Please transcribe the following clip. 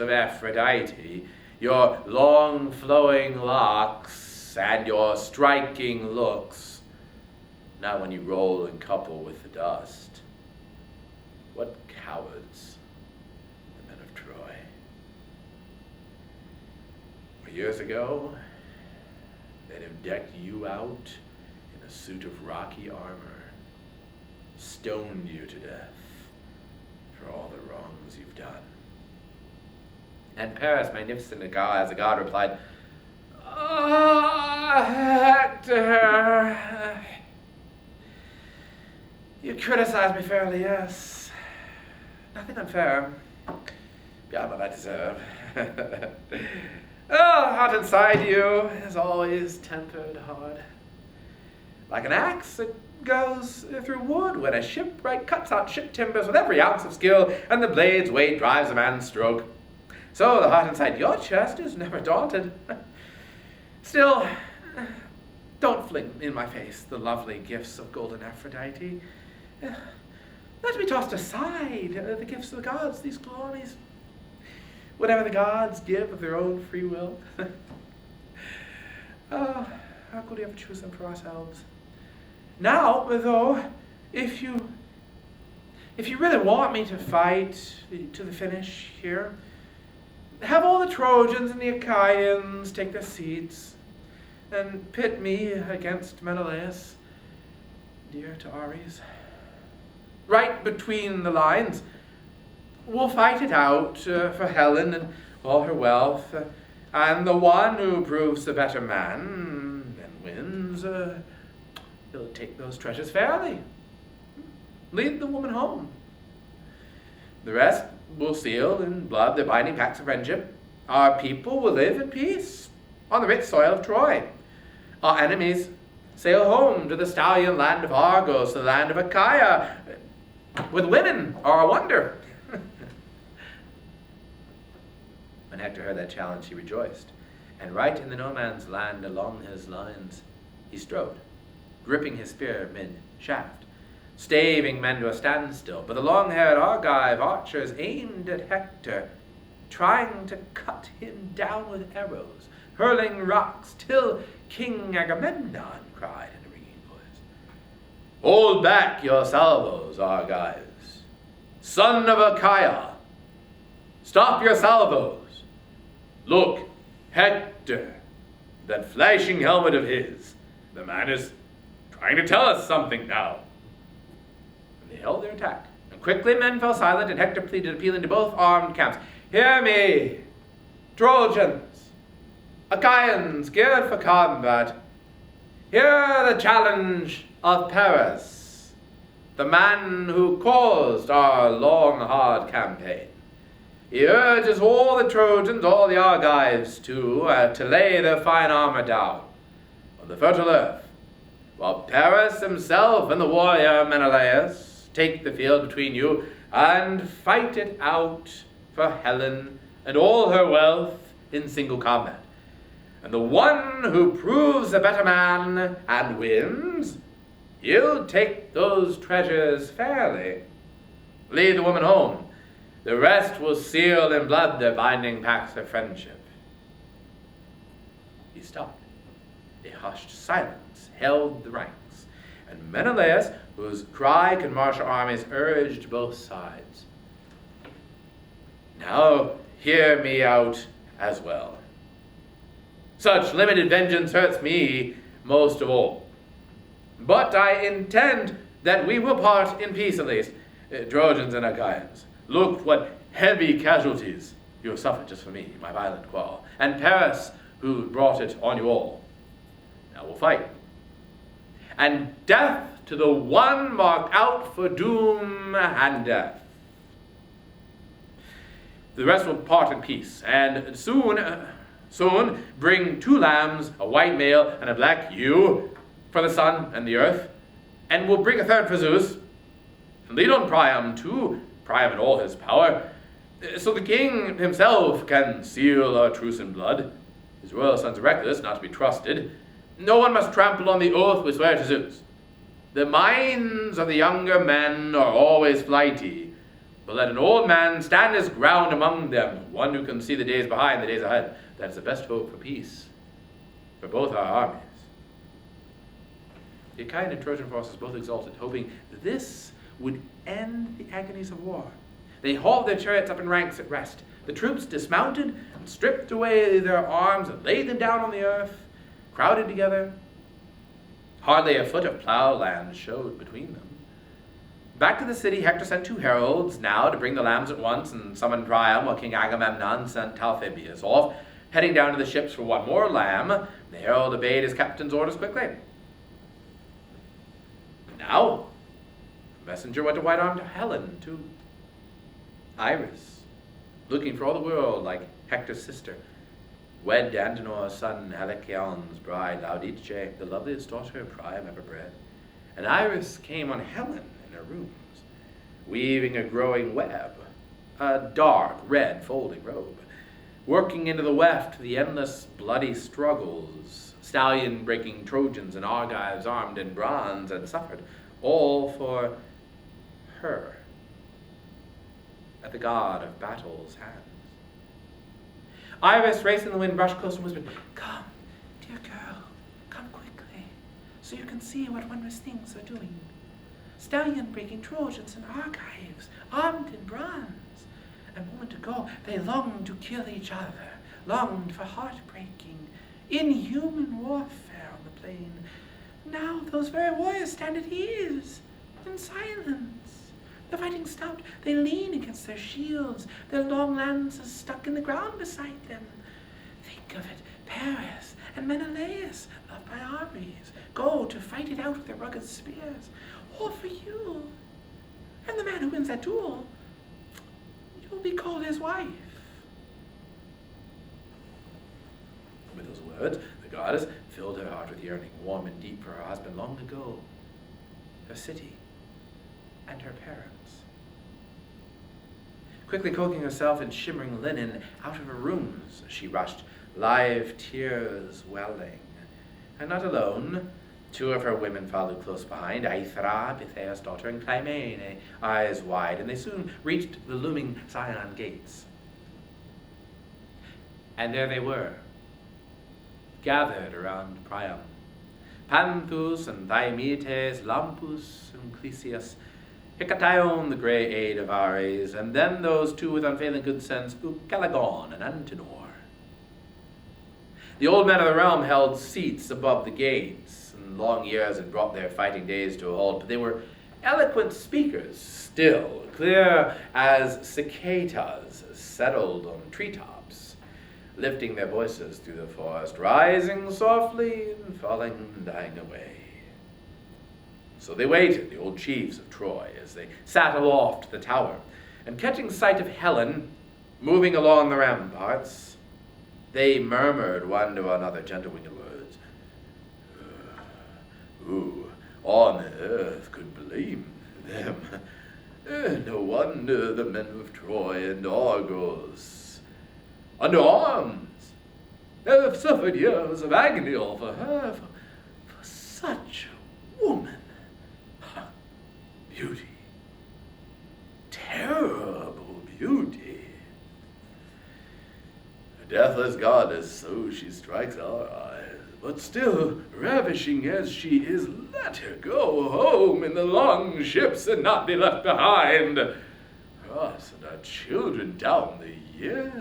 of Aphrodite, your long flowing locks, and your striking looks, not when you roll and couple with the dust. What cowards, the men of Troy. Years ago, they'd have decked you out in a suit of rocky armor, stoned you to death for all the wrongs you've done. And Paris, magnificent as a god, replied, Hector, you criticize me fairly, yes. Nothing unfair, beyond what I deserve. Heart inside you is always tempered hard. Like an axe that goes through wood when a shipwright cuts out ship timbers with every ounce of skill, and the blade's weight drives a man's stroke. So the heart inside your chest is never daunted. Still, don't fling in my face the lovely gifts of golden Aphrodite. Let me toss aside the gifts of the gods, these glories. Whatever the gods give of their own free will. How could we ever choose them for ourselves? Now, though, if you really want me to fight to the finish here, have all the Trojans and the Achaeans take their seats and pit me against Menelaus, dear to Ares. Right between the lines, we'll fight it out for Helen and all her wealth, and the one who proves the better man and wins, he'll take those treasures fairly. Lead the woman home. The rest will seal in blood the binding pacts of friendship. Our people will live in peace on the rich soil of Troy. Our enemies sail home to the stallion land of Argos, the land of Achaia, with women are a wonder. When Hector heard that challenge, he rejoiced, and right in the no man's land along his lines he strode, gripping his spear mid-shaft, staving men to a standstill. But the long-haired Argive archers aimed at Hector, trying to cut him down with arrows, hurling rocks, till King Agamemnon cried in a ringing voice, Hold back your salvos, Argives! Son of Achaia, stop your salvos! Look, Hector, that flashing helmet of his, the man is trying to tell us something now. And they held their attack, and quickly men fell silent, and Hector pleaded, appealing to both armed camps, Hear me, Trojans, Achaeans geared for combat. Hear the challenge of Paris, the man who caused our long, hard campaign. He urges all the Trojans, all the Argives too, to lay their fine armor down on the fertile earth, while Paris himself and the warrior Menelaus take the field between you and fight it out for Helen and all her wealth in single combat. And the one who proves a better man and wins, he'll take those treasures fairly. Lead the woman home. The rest will seal in blood their binding pacts of friendship. He stopped. A hushed silence held the ranks, and Menelaus, whose cry could marshal armies, urged both sides. Now hear me out as well. Such limited vengeance hurts me most of all. But I intend that we will part in peace at least, Trojans and Achaeans. Look what heavy casualties you have suffered just for me, my violent quarrel, and Paris, who brought it on you all. Now we'll fight. And death to the one marked out for doom and death. The rest will part in peace, and soon bring 2 lambs, a white male and a black ewe, for the sun and the earth, and we'll bring a third for Zeus, and lead on Priam too, Priam in all his power, so the king himself can seal our truce in blood. His royal sons are reckless, not to be trusted. No one must trample on the oath we swear to Zeus. The minds of the younger men are always flighty, but let an old man stand his ground among them, one who can see the days behind, the days ahead. That is the best hope for peace, for both our armies. The Achaean and Trojan forces both exulted, hoping this would end the agonies of war. They hauled their chariots up in ranks at rest. The troops dismounted and stripped away their arms and laid them down on the earth, crowded together. Hardly a foot of plough land showed between them. Back to the city, Hector sent 2 heralds now to bring the lambs at once and summon Priam, while King Agamemnon sent Talthybius off, heading down to the ships for one more lamb. The herald obeyed his captain's orders quickly. Now, the messenger went to white-armed Helen, to Iris, looking for all the world like Hector's sister, wed Antenor's son Helicion's bride Laodice, the loveliest daughter Priam ever bred. And Iris came on Helen in her rooms, weaving a growing web, a dark red folding robe, working into the weft the endless bloody struggles, stallion breaking Trojans and Argives armed in bronze had suffered, all for her, at the god of battle's hands. Iris, racing the wind, brushed close and whispered, "Come, dear girl, come quickly, so you can see what wondrous things are doing. Stallion-breaking Trojans and Argives, armed in bronze. A moment ago, they longed to kill each other, longed for heartbreaking, inhuman warfare on the plain. Now those very warriors stand at ease, in silence. The fighting stout, they lean against their shields, their long lances stuck in the ground beside them. Think of it, Paris and Menelaus, loved by armies, go to fight it out with their rugged spears, all for you. And the man who wins that duel, you'll be called his wife." With those words, the goddess filled her heart with yearning, warm and deep for her husband long ago, her city, and her parents. Quickly cloaking herself in shimmering linen, out of her rooms she rushed, live tears welling. And not alone, 2 of her women followed close behind, Aethra, Pythia's daughter, and Clymene, eyes wide, and they soon reached the looming Scion gates. And there they were, gathered around Priam, Panthus and Diomedes, Lampus and Clesias, Hecataion, the grey aid of Ares, and then those 2 with unfailing good sense, Ucalegon and Antenor. The old men of the realm held seats above the gates, and long years had brought their fighting days to a halt, but they were eloquent speakers still, clear as cicadas settled on treetops, lifting their voices through the forest, rising softly and falling and dying away. So they waited, the old chiefs of Troy, as they sat aloft the tower, and catching sight of Helen moving along the ramparts, they murmured one to another gentle winged words. Who on earth could blame them? No wonder the men of Troy and Argos, under arms, have suffered years of agony all for her, for such a woman. Beauty, terrible beauty. A deathless goddess, so she strikes our eyes, but still ravishing as she is, let her go home in the long ships and not be left behind. Us and our children down the years.